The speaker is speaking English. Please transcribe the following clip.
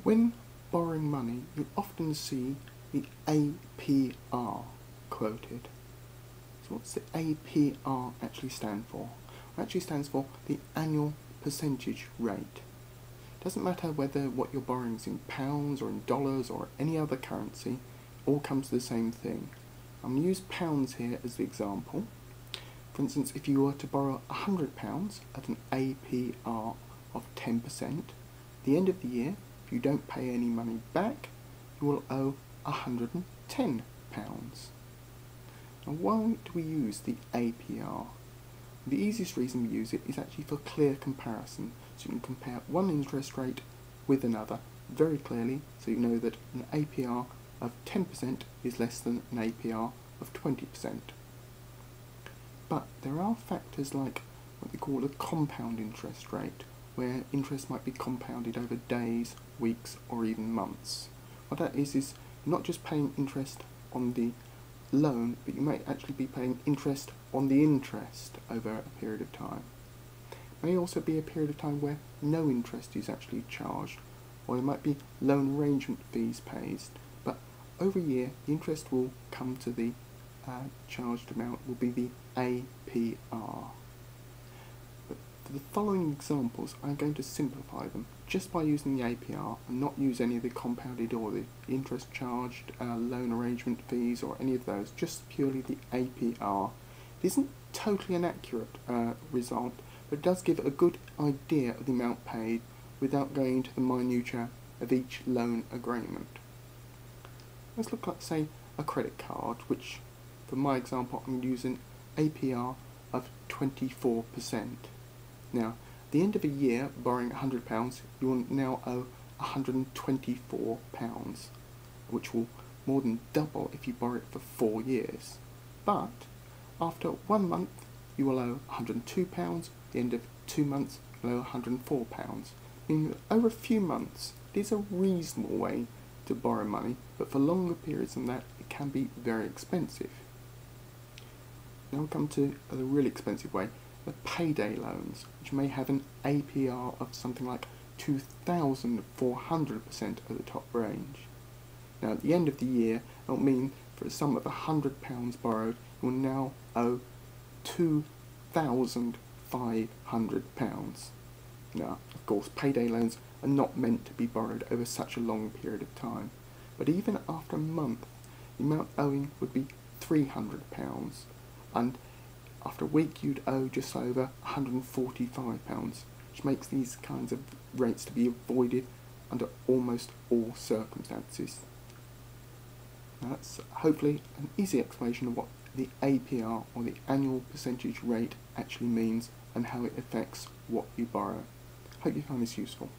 When borrowing money, you often see the APR quoted. So what's the APR actually stand for? It actually stands for the annual percentage rate. It doesn't matter whether what you're borrowing is in pounds or in dollars or any other currency, it all comes to the same thing. I'm going to use pounds here as the example. For instance, if you were to borrow £100 at an APR of 10%, at the end of the year, if you don't pay any money back, you will owe £110. Now, why do we use the APR? The easiest reason we use it is actually for clear comparison, so you can compare one interest rate with another very clearly, so you know that an APR of 10% is less than an APR of 20%. But there are factors like what they call a compound interest rate, where interest might be compounded over days, weeks, or even months. What that is you're not just paying interest on the loan, but you may actually be paying interest on the interest over a period of time. It may also be a period of time where no interest is actually charged, or there might be loan arrangement fees paid, but over a year the interest will come to the charged amount will be the APR. But for the following examples, I'm going to simplify them just by using the APR and not use any of the compounded or the interest charged, loan arrangement fees or any of those, just purely the APR. It isn't totally an accurate result, but it does give a good idea of the amount paid without going into the minutiae of each loan agreement. Let's look at, say, a credit card, which for my example I'm using APR of 24%. Now, at the end of a year, borrowing £100, you will now owe £124, which will more than double if you borrow it for 4 years. But after 1 month, you will owe £102, at the end of 2 months, you will owe £104, meaning that over a few months, it is a reasonable way to borrow money, but for longer periods than that, it can be very expensive. Now we come to the really expensive way, the payday loans, which may have an APR of something like 2,400% at the top range. Now at the end of the year, that will mean for a sum of £100 borrowed, you will now owe £2,500. Now, of course, payday loans are not meant to be borrowed over such a long period of time, but even after a month, the amount owing would be £300, and after a week you'd owe just over £145, which makes these kinds of rates to be avoided under almost all circumstances. Now that's hopefully an easy explanation of what the APR, or the annual percentage rate, actually means and how it affects what you borrow. Hope you find this useful.